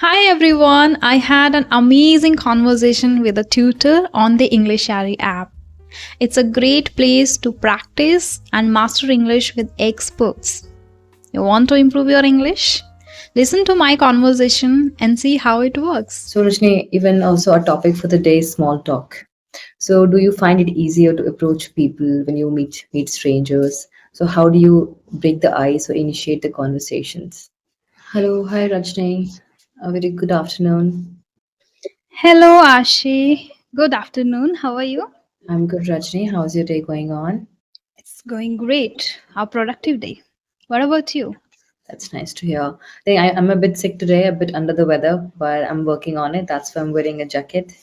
Hi everyone, I had an amazing conversation with a tutor on the English Shari app. It's a great place to practice and master English with experts. You want to improve your English? Listen to my conversation and see how it works. So, Rajni, even also our topic for the day is small talk. So, do you find it easier to approach people when you meet strangers? So, how do you break the ice or initiate the conversations? Hello, hi Rajni. A very good afternoon. Hello Aashi, good afternoon. How are you? I'm good, Rajni. How's your day going on? It's going great. A productive day. What about you? That's nice to hear. I'm a bit sick today, a bit under the weather, but I'm working on it. That's why I'm wearing a jacket.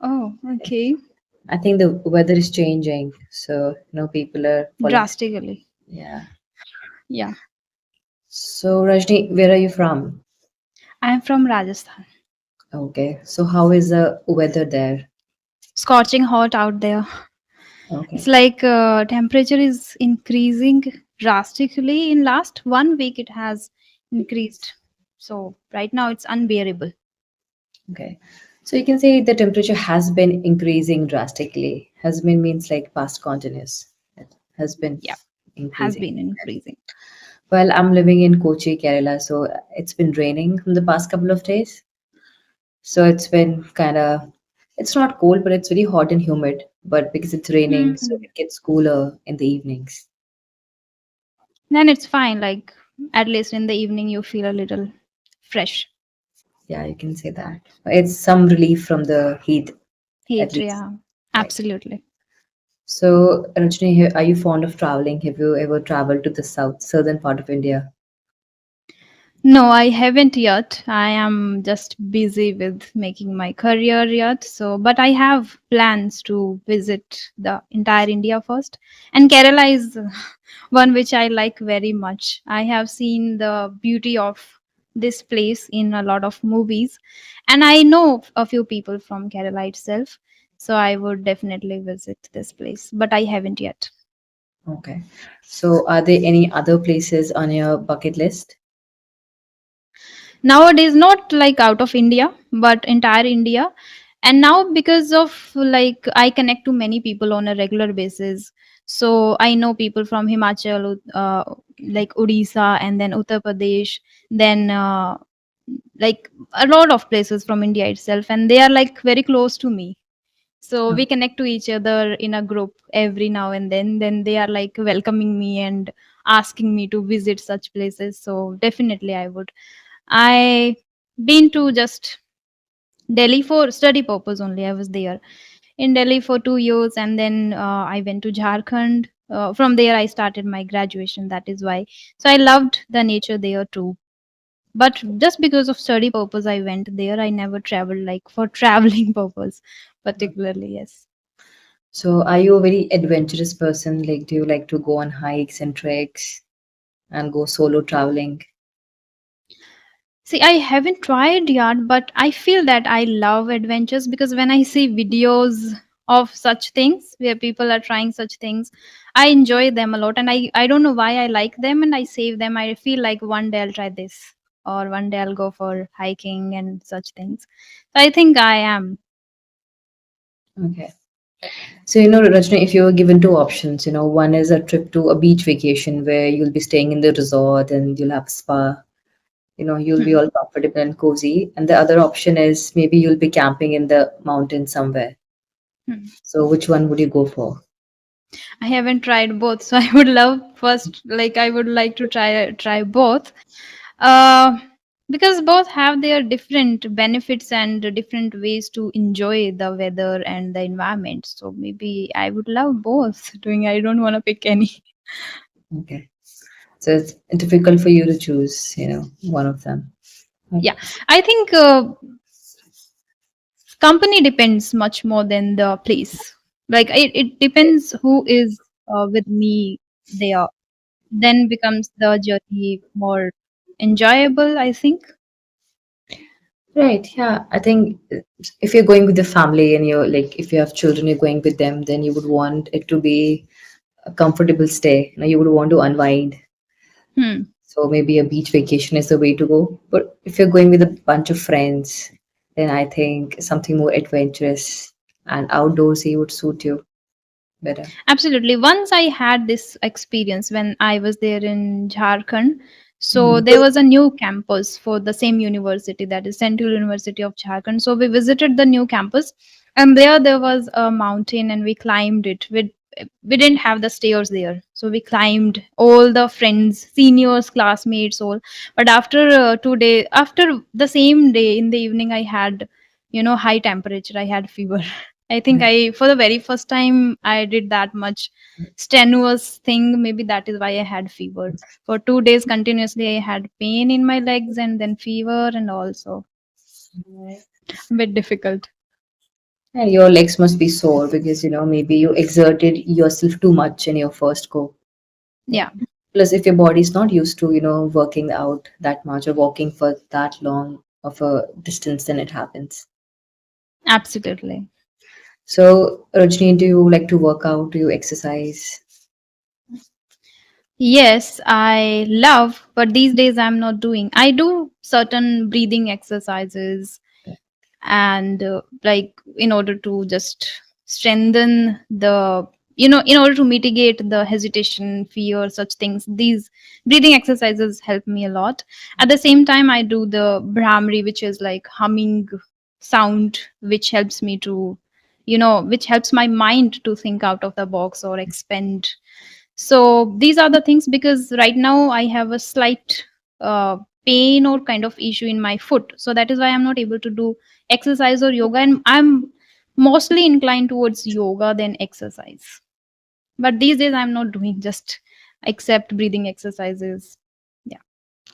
Oh, okay. I think the weather is changing, so people are falling sick. Drastically. Yeah. Yeah. So, Rajni, where are you from? I'm from Rajasthan. Okay. So, how is the weather there? Scorching hot out there. It's Okay. like temperature is increasing drastically. In last 1 week, it has increased. So right now, it's unbearable. Okay. So, you can say the temperature has been increasing drastically. Has been means like past continuous. It has been Yeah, has increasing. been increasing. Well, I'm living in Kochi, Kerala, so it's been raining from the past couple of days. So, it's been kind of, it's not cold, but it's very hot and humid. But because it's raining, so Hmm. it gets cooler in the evenings. Then it's fine. Like at least in the evening, you feel a little fresh. Yeah, you can say that. It's some relief from the heat, at Heat, least. yeah, Right. absolutely. So, Rajni, are you fond of traveling? Have you ever traveled to the southern part of India? No, I haven't yet. I am just busy with making my career yet. So, but I have plans to visit the entire India first. And Kerala is one which I like very much. I have seen the beauty of this place in a lot of movies. And I know a few people from Kerala itself. So I would definitely visit this place, but I haven't yet. Okay. So, are there any other places on your bucket list? Nowadays, not like out of India, but entire India. And now, because of like I connect to many people on a regular basis, so I know people from Himachal, like Odisha, and then Uttar Pradesh, then like a lot of places from India itself, and they are like very close to me. So Oh, we connect to each other in a group every now and then they are like welcoming me and asking me to visit such places. So definitely I would. I been to just Delhi for study purpose only. I was there in Delhi for 2 years, and then I went to Jharkhand. From there, I started my graduation. That is why. So I loved the nature there too. But just because of study purpose, I went there. I never traveled like for traveling purpose, particularly. Yes. so are you a very adventurous person? Like, do you like to go on hikes and treks and go solo traveling? See, I haven't tried yet, but I feel that I love adventures because when I see videos of such things where people are trying such things, I enjoy them a lot. And I don't know why I like them and I save them. I feel like one day I'll try this or one day I'll go for hiking and such things. So I think I am. Okay. So, Rajni, if you were given two options, one is a trip to a beach vacation where you'll be staying in the resort and you'll have spa, you'll be Hmm. all comfortable and cozy. And the other option is maybe you'll be camping in the mountains somewhere. Hmm. So, which one would you go for? I haven't tried both, so I would love first, like I would like to try both. Uh, because both have their different benefits and different ways to enjoy the weather and the environment. So maybe I would love both doing. I don't want to pick any. Okay. So, it's difficult for you to choose, one of them. Yeah, Okay. I think company depends much more than the place. Like it depends who is with me there. Then becomes the journey more enjoyable, I think. Right. Yeah. I think if you're going with the family and you're like, if you have children, you're going with them, then you would want it to be a comfortable stay. You would want to unwind. Hmm. So maybe a beach vacation is the way to go. But if you're going with a bunch of friends, then I think something more adventurous and outdoorsy would suit you better. Absolutely. Once I had this experience when I was there in Jharkhand. So Mhm. there was a new campus for the same university, that is Central University of Jharkhand. So we visited the new campus, and there was a mountain, and we climbed it. We didn't have the stairs there, so we climbed, all the friends, seniors, classmates, all. But after 2 days, after the same day in the evening, I had, high temperature. I had fever. I think for the very first time, I did that much strenuous thing. Maybe that is why I had fever. For 2 days continuously, I had pain in my legs and then fever, and also a bit difficult. And your legs must be sore because maybe you exerted yourself too much in your first go. Yeah. Yeah, Plus, if your body is not used to working out that much or walking for that long of a distance, then it happens. absolutely. So, Rajni, do you like to work out? Do you exercise? Yes, I love, but these days I'm not doing. I do certain breathing exercises, and like, in order to just strengthen the, in order to mitigate the hesitation, fear, such things, these breathing exercises help me a lot. At the same time, I do the brahmari, which is like humming sound, which helps me to, which helps my mind to think out of the box or expand. So these are the things, because right now I have a slight pain or kind of issue in my foot, so that is why I'm not able to do exercise or yoga, and I'm mostly inclined towards yoga than exercise. But these days I'm not doing just except breathing exercises. Yeah,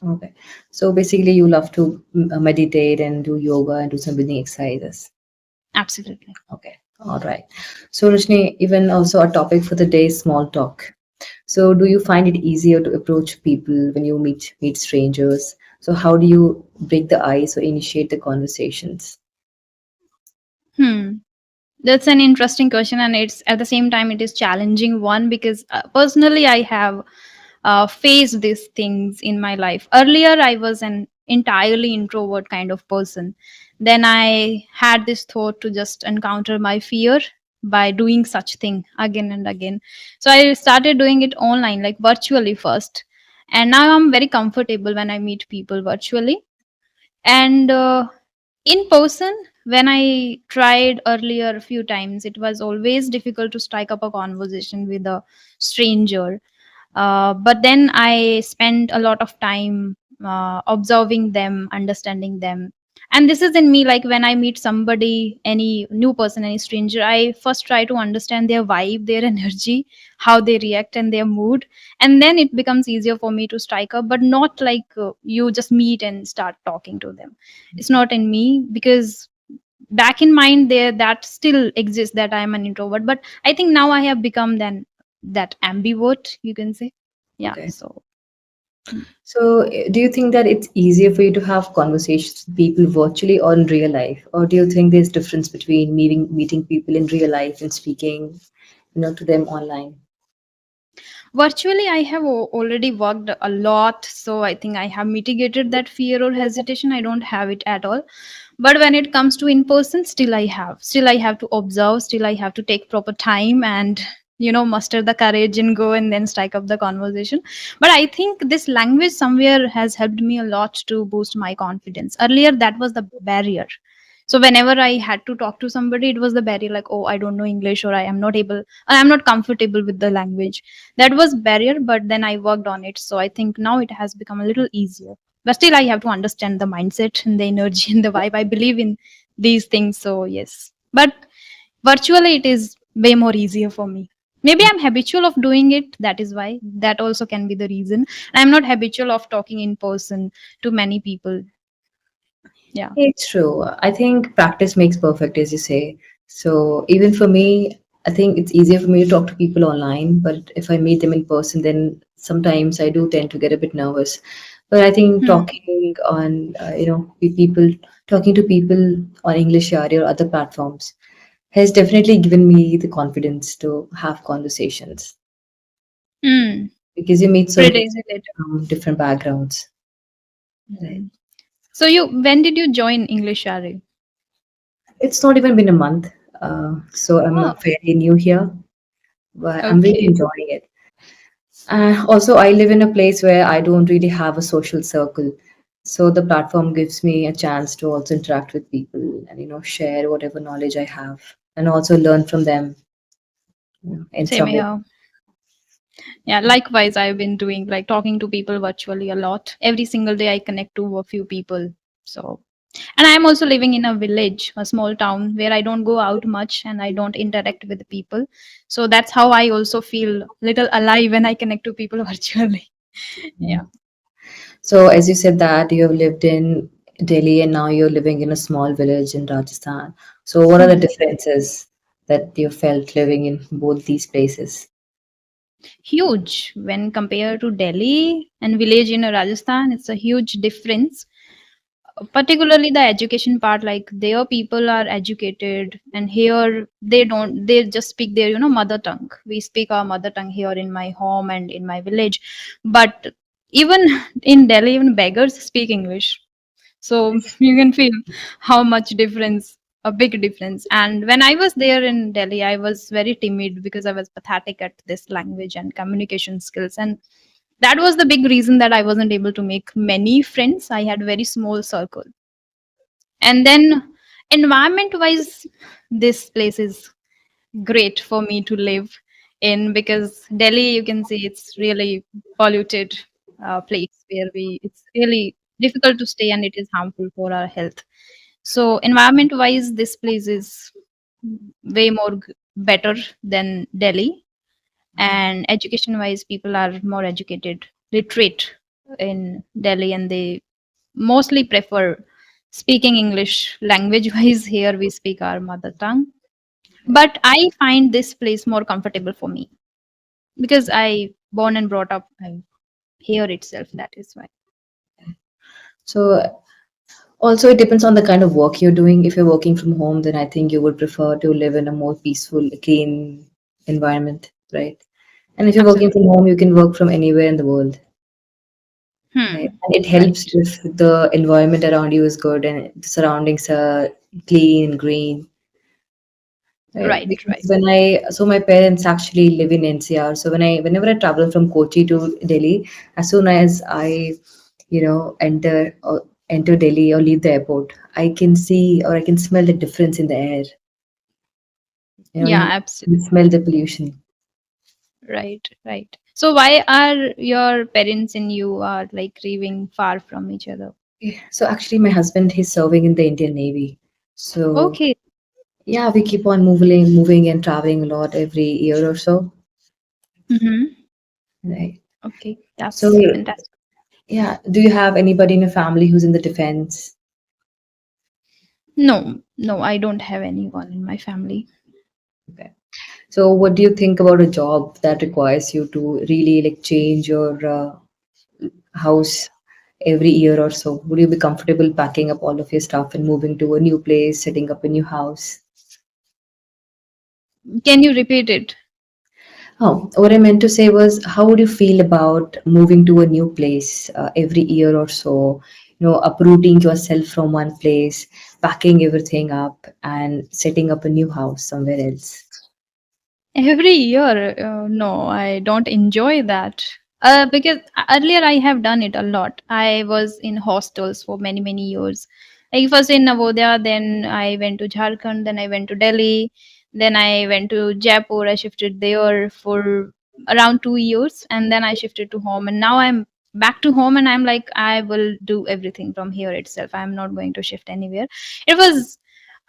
Okay. So basically, you love to meditate and do yoga and do some breathing exercises. absolutely. Okay. All right. So, Rajni, even also a topic for the day is small talk. So, do you find it easier to approach people when you meet strangers? So, how do you break the ice or initiate the conversations? Hmm. That's an interesting question, and it's at the same time it is challenging one, because personally I have faced these things in my life. Earlier, I was an entirely introvert kind of person. Then I had this thought to just encounter my fear by doing such thing again and again. So I started doing it online, like virtually first, and now I'm very comfortable when I meet people virtually. And in person, when I tried earlier a few times, it was always difficult to strike up a conversation with a stranger. But then I spent a lot of time observing them, understanding them. And this is in me, like when I meet somebody, any new person, any stranger, I first try to understand their vibe, their energy, how they react, and their mood. And then it becomes easier for me to strike up, but not like you just meet and start talking to them. It's not in me, because back in mind there, that still exists, that I am an introvert. But I think now I have become then that ambivert, you can say. Yeah, Okay. so mm. So, do you think that it's easier for you to have conversations with people virtually or in real life, or do you think there's difference between meeting people in real life and speaking, to them online? Virtually I have already worked a lot, so I think I have mitigated that fear or hesitation. I don't have it at all. But when it comes to in person, still I have to observe, still I have to take proper time and muster the courage and go and then strike up the conversation. But I think this language somewhere has helped me a lot to boost my confidence. Earlier that was the barrier. So whenever I had to talk to somebody, it was the barrier, like, oh, I don't know English, or I am not comfortable with the language. That was barrier, but then I worked on it, so I think now it has become a little easier. But still I have to understand the mindset and the energy and the vibe. I believe in these things, so yes. But virtually it is way more easier for me. Maybe I'm habitual of doing it, that is why. That also can be the reason. I'm not habitual of talking in person to many people. Yeah. It's true. I think practice makes perfect, as you say. So even for me, I think it's easier for me to talk to people online, but if I meet them in person, then sometimes I do tend to get a bit nervous. But I think Hmm. talking on, talking to people on English Yari or other platforms has definitely given me the confidence to have conversations. Hmm. because you meet so many Pretty people related. from different backgrounds. Right. Hmm. So you, when did you join English, Ari? It's not even been a month, so I'm Oh, fairly new here, but I'm really okay. enjoying it. Also, I live in a place where I don't really have a social circle, so the platform gives me a chance to also interact with people and share whatever knowledge I have, and also learn from them, in Same some way. here. Yeah, likewise, I've been doing like talking to people virtually a lot. Every single day, I connect to a few people. So, and I'm also living in a village, a small town where I don't go out much and I don't interact with people. So that's how I also feel little alive when I connect to people virtually. Yeah. So, as you said that you have lived in Delhi and now you're living in a small village in Rajasthan. So, what are the Hmm. differences that you felt living in both these places? Huge when compared to Delhi and village in Rajasthan. It's a huge difference, particularly the education part. Like their people are educated and here they don't, they just speak their mother tongue. We speak our mother tongue here in my home and in my village, but even in Delhi even beggars speak English. So you can feel how much difference, a big difference. And when I was there in Delhi, I was very timid because I was pathetic at this language and communication skills. And that was the big reason that I wasn't able to make many friends. I had very small circle. And then environment wise, this place is great for me to live in because Delhi, you can see it's really polluted place where we, it's really difficult to stay and it is harmful for our health. So environment wise, this place is way more better than Delhi. And education wise, people are more educated, literate in Delhi, and they mostly prefer speaking English. Language wise, here we speak our mother tongue, but I find this place more comfortable for me because I born and brought up here itself. That is why. So, also, it depends on the kind of work you're doing. If you're working from home, then I think you would prefer to live in a more peaceful, clean environment, right? And if you're working from Absolutely. home, you can work from anywhere in the world, right? Hmm. And it helps Right. if the environment around you is good and the surroundings are clean and green. Right, Right. because Right. so my parents actually live in NCR. So whenever I travel from Kochi to Delhi, as soon as I, enter Delhi or leave the airport, I can see or I can smell the difference in the air. Yeah. You Absolutely. smell the pollution. Right. Right. So why are your parents and you are like living far from each other? So actually, my husband he's serving in the Indian Navy. So Okay. yeah, we keep on moving and traveling a lot every year or so. Mm-hmm. Right. Okay. So That's fantastic. yeah, do you have anybody in your family who's in the defense? No, no, I don't have anyone in my family. Okay. So, what do you think about a job that requires you to really like change your house every year or so? Would you be comfortable packing up all of your stuff and moving to a new place, setting up a new house? Can you repeat it? Oh, what I meant to say was, how would you feel about moving to a new place every year or so? Uprooting yourself from one place, packing everything up, and setting up a new house somewhere else. Every year, no, I don't enjoy that. Because earlier I have done it a lot. I was in hostels for many, many years. Like first in Navodaya, then I went to Jharkhand, then I went to Delhi, then I went to Jaipur. I shifted there for around 2 years, and then I shifted to home. And now I'm back to home, and I'm like, I will do everything from here itself. I'm not going to shift anywhere. It was,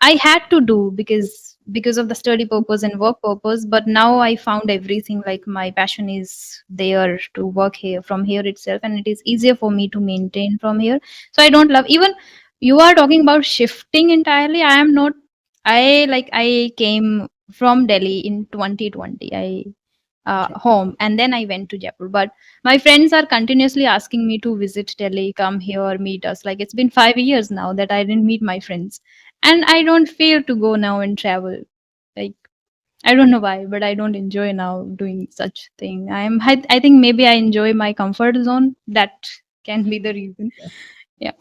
I had to do because of the study purpose and work purpose, but now I found everything, like my passion is there to work here from here itself, and it is easier for me to maintain from here. So I don't love, even you are talking about shifting entirely. I am not. I came from Delhi in 2020. I home, and then I went to Jaipur. But my friends are continuously asking me to visit Delhi, come here, meet us. Like it's been 5 years now that I didn't meet my friends, and I don't feel to go now and travel. Like I don't know why, but I don't enjoy now doing such thing. I think maybe I enjoy my comfort zone. That can be the reason. Yeah.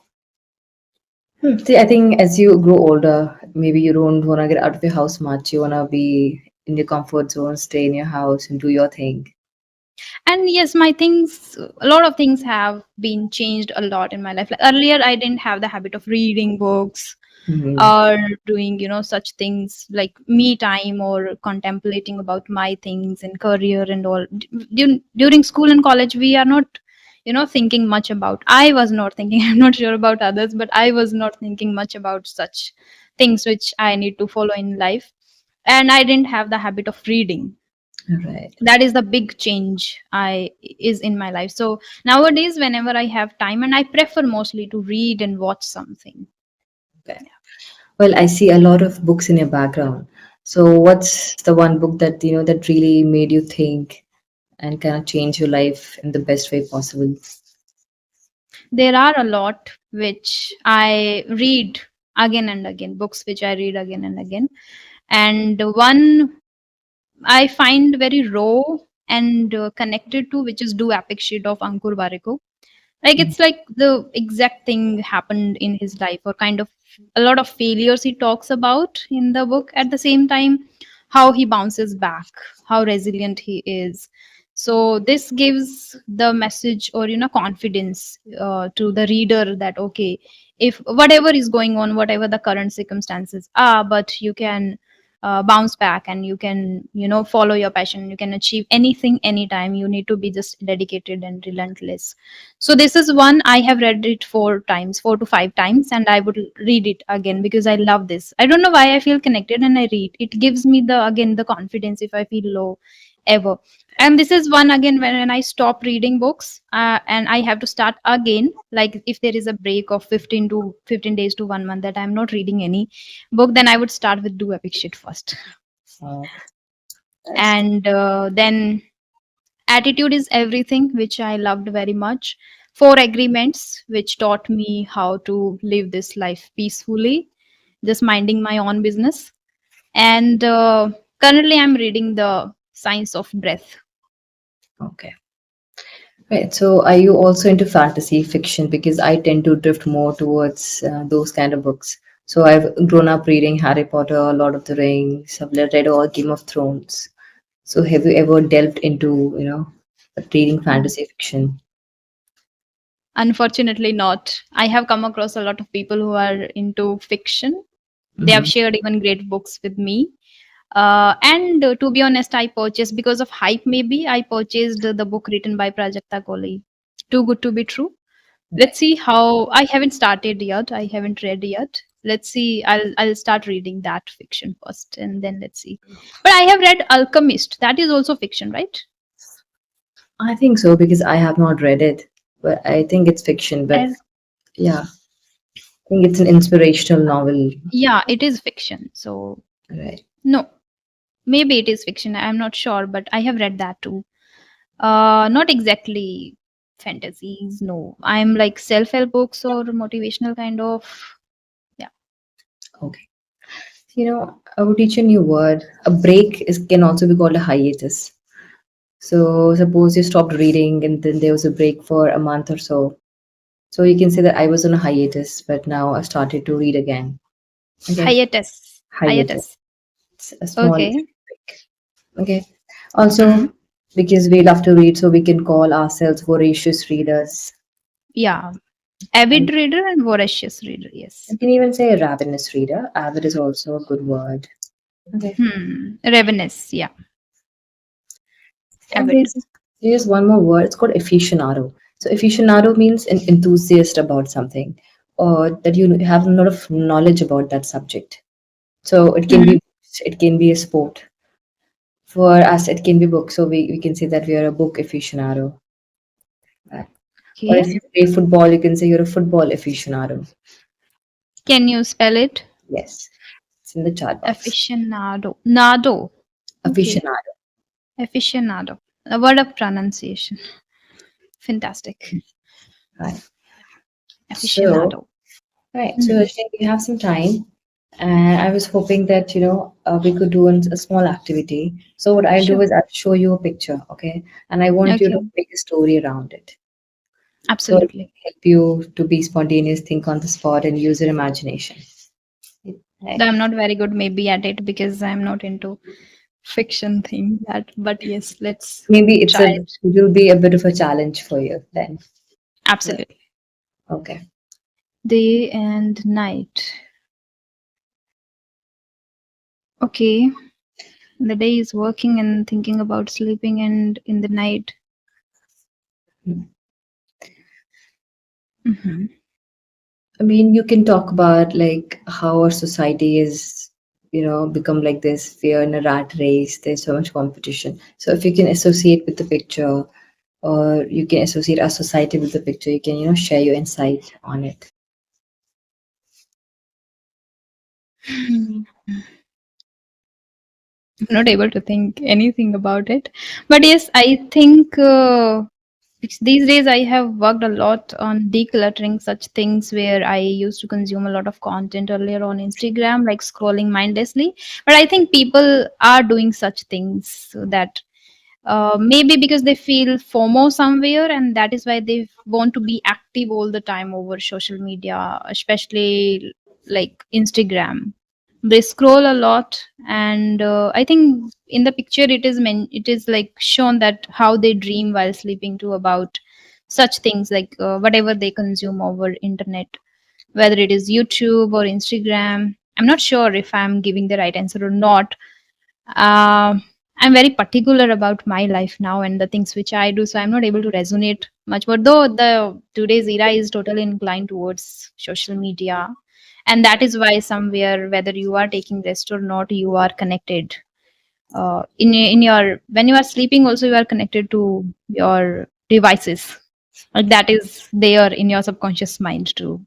See, I think as you grow older, maybe you don't want to get out of your house much. You want to be in your comfort zone, stay in your house and do your thing. And yes, my things, a lot of things have been changed a lot in my life. Like earlier, I didn't have the habit of reading books Hmm. or doing, such things like me time or contemplating about my things and career and all. During school and college, we are not, thinking much about. I was not thinking. I'm not sure about others, but I was not thinking much about such things which I need to follow in life. And I didn't have the habit of reading. All right. That is the big change I is in my life. So nowadays, whenever I have time, and I prefer mostly to read and watch something. Okay. Well, I see a lot of books in your background. So, what's the one book that that really made you think and kind of change your life in the best way possible? There are a lot which I read again and again, books which I read again and again. And one I find very raw and connected to, which is Do Epic Shit of Ankur Warikoo. Like Mm. it's like the exact thing happened in his life, or kind of a lot of failures he talks about in the book. At the same time, how he bounces back, how resilient he is. So this gives the message, or confidence to the reader, that okay, if whatever is going on, whatever the current circumstances are, but you can bounce back, and you can follow your passion, you can achieve anything anytime. You need to be just dedicated and relentless. So this is one I have read it 4 times, 4 to 5 times, and I would read it again because I love this. I don't know why I feel connected and I read. It gives me the confidence if I feel low ever. And this is one again when I stop reading books, and I have to start again. Like if there is a break of 15 days to 1 month that I'm not reading any book, then I would start with Do Epic Shit first, Oh, that's and then Attitude is Everything, which I loved very much. Four Agreements, which taught me how to live this life peacefully, just minding my own business. And currently, I'm reading The Science of Breath. okay. Right. So, are you also into fantasy fiction? Because I tend to drift more towards those kind of books. So, I've grown up reading Harry Potter, Lord of the Rings. I've read all Game of Thrones. So, have you ever delved into, reading fantasy fiction? Unfortunately, not. I have come across a lot of people who are into fiction. They have Hmm. shared even great books with me. And to be honest, I purchased because of hype. Maybe I purchased the book written by Prajakta Kohli, Too Good to Be True. Let's see how. I haven't started yet. I haven't read yet. Let's see. I'll start reading that fiction first, and then let's see. But I have read Alchemist. That is also fiction, right? I think so because I have not read it, but I think it's fiction. But And yeah, I think it's an inspirational novel. yeah, it is fiction. So Right. no, maybe it is fiction. I'm not sure, but I have read that too. Not exactly fantasies. No, I'm like self-help books or motivational kind of. Yeah. Okay. I will teach you a new word. A break is can also be called a hiatus. So suppose you stopped reading and then there was a break for a month or so. So you can say that I was on a hiatus, but now I started to read again. Okay. Hiatus. Hiatus. Hiatus. It's a small Okay. break. Okay. Hmm. Also, because we love to read, so we can call ourselves voracious readers. Yeah. Avid And reader and voracious reader. you Yes. can even say a ravenous reader. Avid is also a good word. Okay. Ravenous. Yeah. And Avid. there's one more word. It's called aficionado. So aficionado means an enthusiast about something, or that you have a lot of knowledge about that subject. So Hmm. it can be a sport. For us, it can be book. So we can say that we are a book aficionado. Right? Or Okay. if you play football, you can say you're a football aficionado. Can you spell it? Yes, it's in the chat box. Aficionado. Nado. Okay. Aficionado. Aficionado. A word of pronunciation. Fantastic. Right. So, Aficionado. right. So, Hmm. Ashwin, you have some time. And I was hoping that, we could do a small activity. So what I'll do Sure. is I'll show you a picture, okay? And I want you to Okay. make a story around it. So it Absolutely. will help you to be spontaneous, think on the spot, and use your imagination. Though Right. I'm not very good maybe at it because I'm not into fiction thing that, but yes, let's Maybe try it it. will be a bit of a challenge for you then. Right. Absolutely. Okay. Day and night. Okay. The day is working and thinking about sleeping, and in the night. Hmm. I mean, you can talk about like how our society is, become like this. We are in a rat race. There's so much competition. So if you can associate with the picture, or you can associate our society with the picture, you can, share your insight on it. I'm not able to think anything about it. But yes, I think these days I have worked a lot on decluttering such things where I used to consume a lot of content earlier on Instagram, like scrolling mindlessly. But I think people are doing such things so that maybe because they feel FOMO somewhere, and that is why they want to be active all the time over social media, especially like Instagram. They scroll a lot, and I think in the picture it is like shown that how they dream while sleeping too about such things like whatever they consume over internet, whether it is YouTube or Instagram. I'm not sure if I'm giving the right answer or not. um, I'm very particular about my life now and the things which I do, so I'm not able to resonate much. But though the today's era is totally inclined towards social media, and that is why somewhere, whether you are taking rest or not, you are connected. In your when you are sleeping, also you are connected to your devices. Like that is there in your subconscious mind too.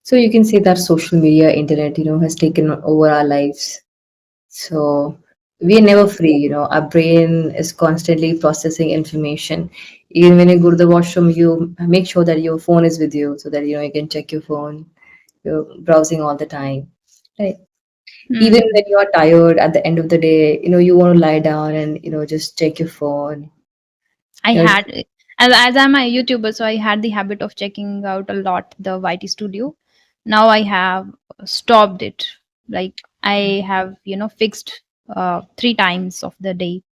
So you can say that social media, internet, has taken over our lives. So we are never free, our brain is constantly processing information. Even when you go to the washroom, you make sure that your phone is with you so that, you can check your phone. You're browsing all the time. Right. Even Hmm. when you are tired at the end of the day, you want to lie down and, just check your phone. I You know, had, as I'm a YouTuber, so I had the habit of checking out a lot the YT Studio. Now I have stopped it. Like I have, fixed 3 times of the day.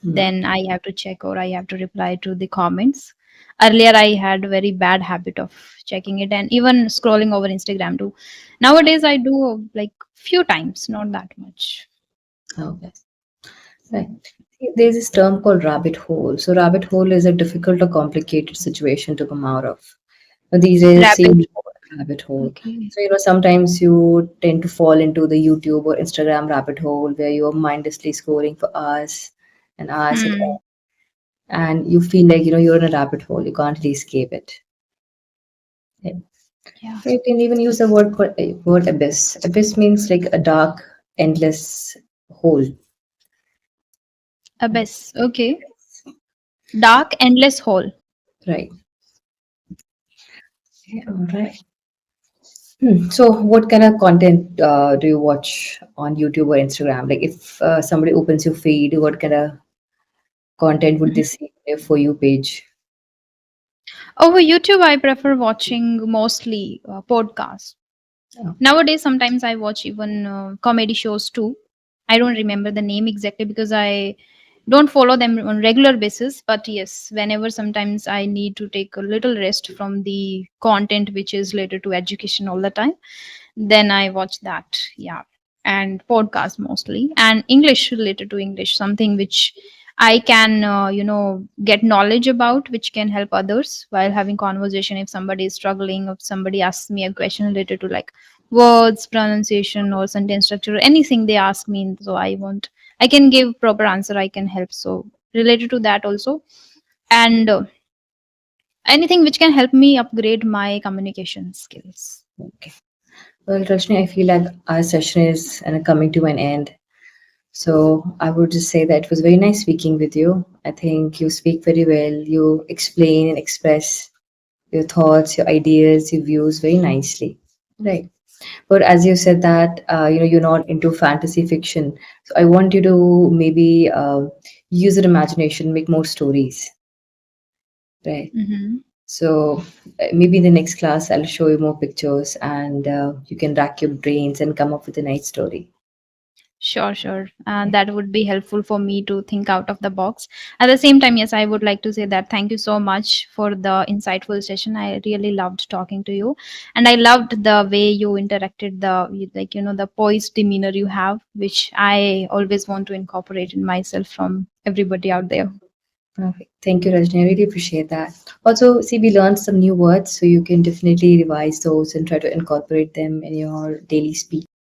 hmm. Then I have to check or I have to reply to the comments. Earlier, I had a very bad habit of checking it and even scrolling over Instagram too. Nowadays, I do like few times, not that much. Okay. Right. There's this term called rabbit hole. So rabbit hole is a difficult or complicated situation to come out of. These days, it Rabbit seems hole. rabbit hole. Okay. So, sometimes you tend to fall into the YouTube or Instagram rabbit hole where you're mindlessly scrolling for hours and hours at Hmm. end. And you feel like, you're in a rabbit hole. You can't really escape it. Yeah. Yeah. You can even use the word abyss. Abyss means like a dark, endless hole. Abyss. Okay. Dark, endless hole. Right. Yeah, all right. So, what kind of content do you watch on YouTube or Instagram? Like, if somebody opens your feed, what kind of content would they Mhm. see on your For You page? Over YouTube, I prefer watching mostly podcasts. Oh, Nowadays, sometimes I watch even comedy shows too. I don't remember the name exactly because I don't follow them on regular basis. But yes, whenever sometimes I need to take a little rest from the content which is related to education all the time, then I watch that. Yeah, and podcast mostly, and English related to English, something which I can get knowledge about, which can help others while having conversation. If somebody is struggling, if somebody asks me a question related to like words pronunciation or sentence structure or anything they ask me, so I can give proper answer, I can help. So related to that also, and anything which can help me upgrade my communication skills. okay. Well, Rashni, I feel like our session is coming to an end. So, I would just say that it was very nice speaking with you. I think you speak very well. You explain and express your thoughts, your ideas, your views very nicely. Right. But as you said that you're not into fantasy fiction, so I want you to maybe use your imagination, make more stories. Right. Hmm. So maybe in the next class, I'll show you more pictures, and you can rack your brains and come up with a nice story. Sure, sure. That would be helpful for me to think out of the box. At the same time, yes, I would like to say that thank you so much for the insightful session. I really loved talking to you, and I loved the way you interacted. Like the poised demeanor you have, which I always want to incorporate in myself from everybody out there. Perfect. Thank you, Rajni. I really appreciate that. Also, see, we learned some new words, so you can definitely revise those and try to incorporate them in your daily speak.